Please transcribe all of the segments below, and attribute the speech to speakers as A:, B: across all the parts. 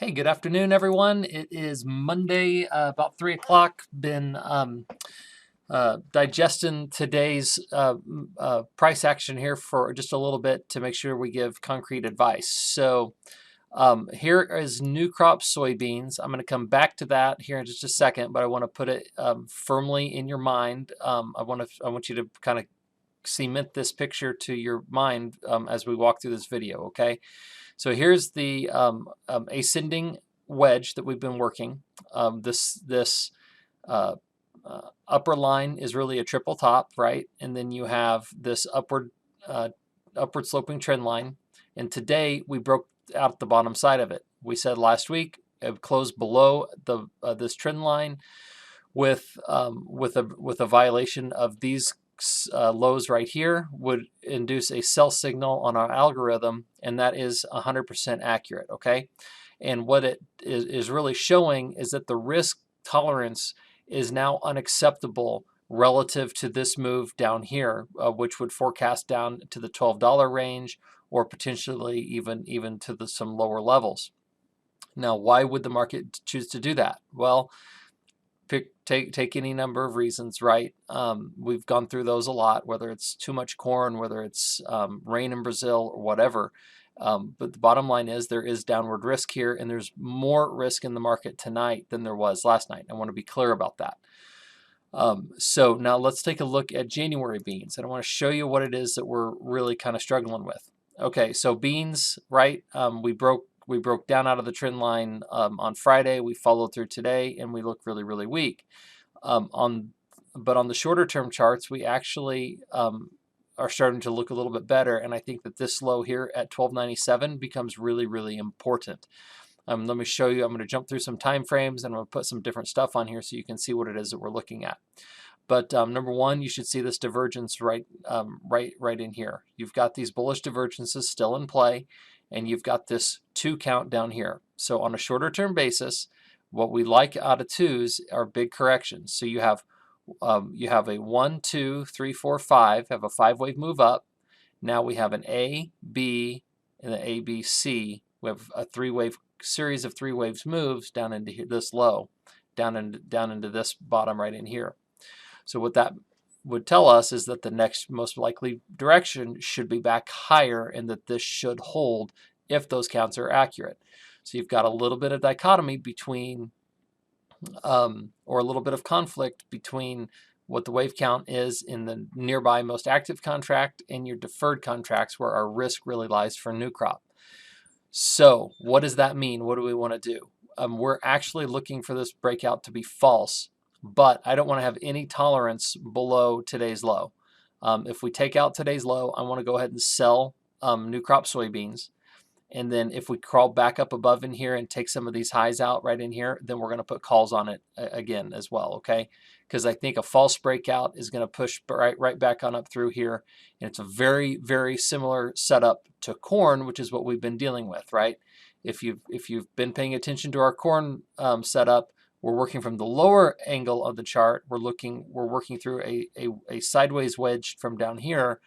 A: Hey, good afternoon, everyone. It is Monday, about 3 o'clock. Been digesting today's price action here for just a little bit to make sure we give concrete advice. So here is new crop soybeans. I'm going to come back to that here in just a second, but I want to put it firmly in your mind. I want you to kind of cement this picture to your mind as we walk through this video, okay? So here's the ascending wedge that we've been working. This uh, upper line is really a triple top, right? And then you have this upward sloping trend line. And today we broke out the bottom side of it. We said last week it closed below the this trend line with a violation of these lows right here would induce a sell signal on our algorithm, and that is 100% accurate, okay? And what it is really showing is that the risk tolerance is now unacceptable relative to this move down here, which would forecast down to the $12 range or potentially even to some lower levels. Now, why would the market choose to do that? Well, take any number of reasons, right? We've gone through those a lot, whether it's too much corn, whether it's rain in Brazil or whatever. But the bottom line is there is downward risk here, and there's more risk in the market tonight than there was last night. I want to be clear about that. So now let's take a look at January beans, and I want to show you what it is that we're really kind of struggling with. Okay, so beans, right? We broke down out of the trend line on Friday. We followed through today, and we look really, really weak. But on the shorter term charts, we actually are starting to look a little bit better, and I think that this low here at 1297 becomes really, really important. Let me show you. I'm going to jump through some time frames, and I'm going to put some different stuff on here so you can see what it is that we're looking at. But number one, you should see this divergence right in here. You've got these bullish divergences still in play, and you've got this 2 count down here. So on a shorter term basis, what we like out of 2s are big corrections. So you have a 1, 2, 3, 4, 5, have a 5-wave move up. Now we have an A, B, and an A, B, C. We have a 3-wave series of 3 waves moves down into this low, down into this bottom right in here. So what that would tell us is that the next most likely direction should be back higher, and that this should hold if those counts are accurate. So you've got a little bit of dichotomy between, or a little bit of conflict between what the wave count is in the nearby most active contract and your deferred contracts, where our risk really lies for new crop. So what does that mean? What do we want to do? We're actually looking for this breakout to be false, but I don't want to have any tolerance below today's low. If we take out today's low, I want to go ahead and sell new crop soybeans. And then if we crawl back up above in here and take some of these highs out right in here, then we're going to put calls on it again as well, okay? Because I think a false breakout is going to push right back on up through here. And it's a very, very similar setup to corn, which is what we've been dealing with, right? If you've been paying attention to our corn setup, we're working from the lower angle of the chart. We're working through a sideways wedge from down here.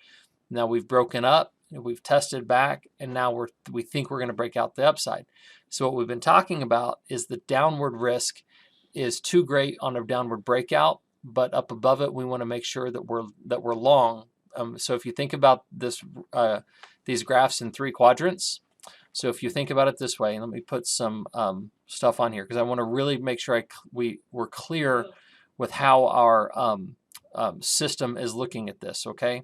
A: Now we've broken up, we've tested back, and now we think we're going to break out the upside. So what we've been talking about is the downward risk is too great on a downward breakout, but up above it, we want to make sure that we're long. So if you think about these graphs in 3 quadrants, so if you think about it this way, and let me put some stuff on here because I want to really make sure we're clear with how our system is looking at this, okay?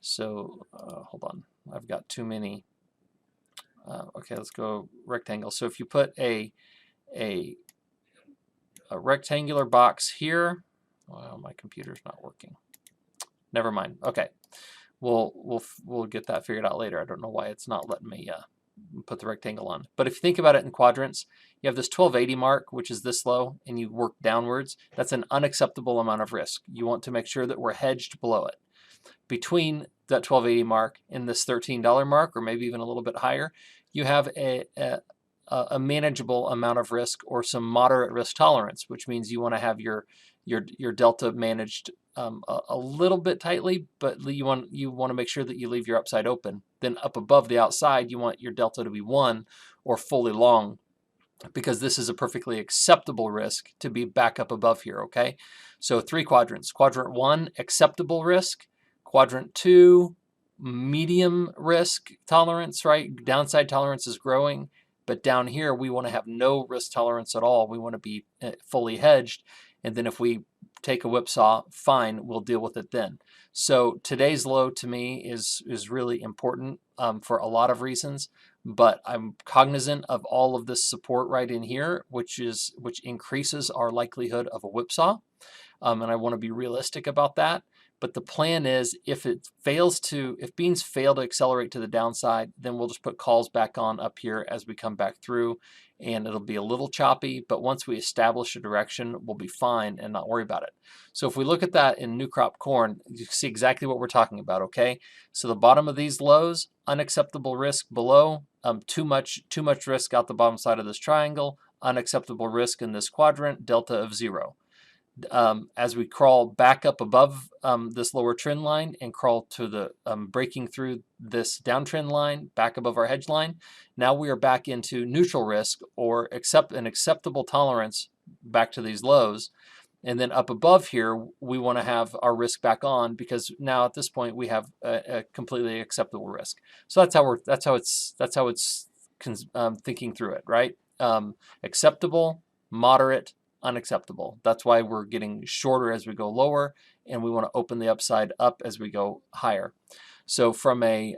A: So hold on, I've got too many. Okay, let's go rectangle. So if you put a rectangular box here, well, my computer's not working. Never mind. Okay, we'll get that figured out later. I don't know why it's not letting me put the rectangle on. But if you think about it in quadrants, you have this 1280 mark, which is this low, and you work downwards. That's an unacceptable amount of risk. You want to make sure that we're hedged below it. Between that 1280 mark and this $13 mark, or maybe even a little bit higher, you have a manageable amount of risk or some moderate risk tolerance, which means you want to have your delta managed a little bit tightly, but you want to make sure that you leave your upside open. Then up above the outside, you want your delta to be 1 or fully long. because this is a perfectly acceptable risk to be back up above here, okay? So 3 quadrants. Quadrant 1, acceptable risk. Quadrant 2, medium risk tolerance, right? Downside tolerance is growing, but down here we want to have no risk tolerance at all. We want to be fully hedged, and then if we take a whipsaw, fine, we'll deal with it then. So today's low to me is really important for a lot of reasons, but I'm cognizant of all of this support right in here, which increases our likelihood of a whipsaw, and I want to be realistic about that. But the plan is, if beans fail to accelerate to the downside, then we'll just put calls back on up here as we come back through, and it'll be a little choppy, but once we establish a direction, we'll be fine and not worry about it. So if we look at that in new crop corn, you see exactly what we're talking about, okay? So the bottom of these lows, unacceptable risk below, too much risk out the bottom side of this triangle, unacceptable risk in this quadrant, delta of 0. As we crawl back up above this lower trend line and crawl to the breaking through this downtrend line back above our hedge line, now we are back into neutral risk, or an acceptable tolerance back to these lows. And then up above here, we want to have our risk back on, because now at this point we have a completely acceptable risk. So that's how it's thinking through it, right? Acceptable, moderate, unacceptable. That's why we're getting shorter as we go lower, and we want to open the upside up as we go higher. So from a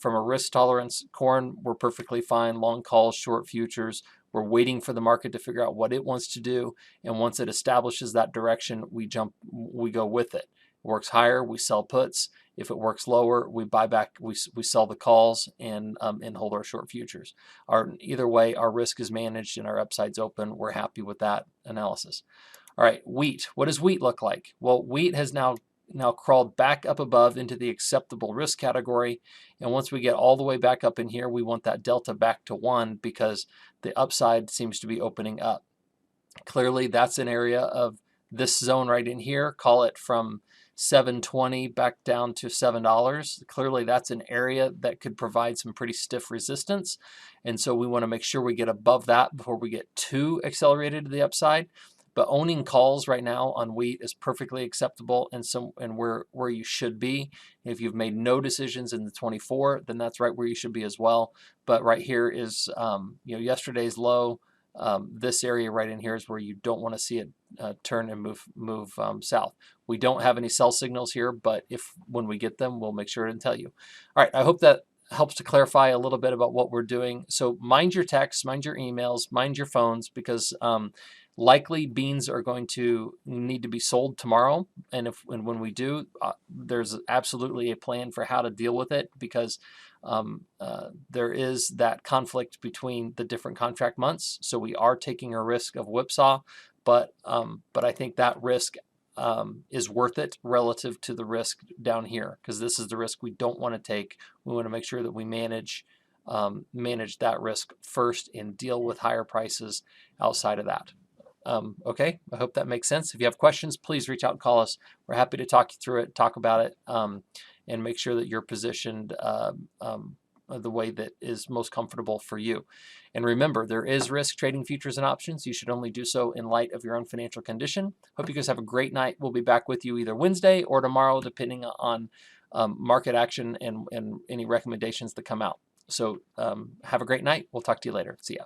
A: risk tolerance, corn, we're perfectly fine. Long calls, short futures. We're waiting for the market to figure out what it wants to do, and once it establishes that direction, we go with it. It works higher, we sell puts. If it works lower, we buy back, we sell the calls and hold our short futures. Either way, our risk is managed and our upside's open. We're happy with that analysis. All right, wheat. What does wheat look like? Well, wheat has now crawled back up above into the acceptable risk category, and once we get all the way back up in here, we want that delta back to 1, because the upside seems to be opening up. Clearly, that's an area of this zone right in here. Call it from $7.20 back down to $7. Clearly, that's an area that could provide some pretty stiff resistance, and so we want to make sure we get above that before we get too accelerated to the upside. But owning calls right now on wheat is perfectly acceptable, and where you should be. If you've made no decisions in the 24, then that's right where you should be as well. But right here is yesterday's low. This area right in here is where you don't want to see it turn and move south. We don't have any sell signals here, but when we get them, we'll make sure to tell you. All right, I hope that helps to clarify a little bit about what we're doing. So mind your texts, mind your emails, mind your phones, because likely beans are going to need to be sold tomorrow, and when we do, there's absolutely a plan for how to deal with it, because there is that conflict between the different contract months. So we are taking a risk of whipsaw, but I think that risk is worth it relative to the risk down here, because this is the risk we don't want to take. We want to make sure that we manage that risk first and deal with higher prices outside of that. Okay, I hope that makes sense. If you have questions, please reach out and call us. We're happy to talk you through it, talk about it, and make sure that you're positioned the way that is most comfortable for you. And remember, there is risk trading futures and options. You should only do so in light of your own financial condition. Hope you guys have a great night. We'll be back with you either Wednesday or tomorrow, depending on market action and any recommendations that come out. So have a great night. We'll talk to you later. See ya.